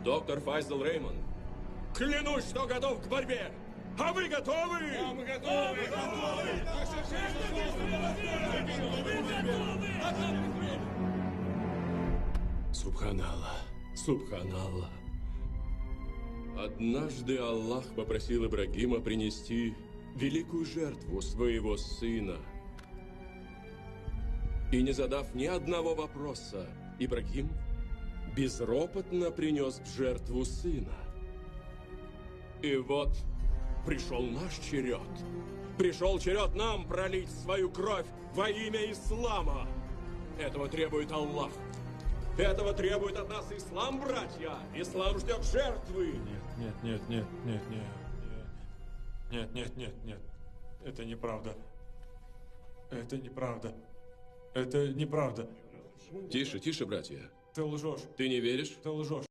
Доктор Файзел Реймон, клянусь, что готов к борьбе! А вы готовы? Да, мы готовы! Субханаллах, Субханаллах. Однажды Аллах попросил Ибрагима принести великую жертву своего сына. И не задав ни одного вопроса, Ибрагим безропотно принес в жертву сына. И вот пришел наш черед. Пришел черед нам пролить свою кровь во имя ислама. Этого требует Аллах. Этого требует от нас ислам, братья. Ислам ждет жертвы. Нет. Это неправда. Это неправда. Это неправда. Тише, тише, братья. Ты лжешь. Ты не веришь? Ты лжешь.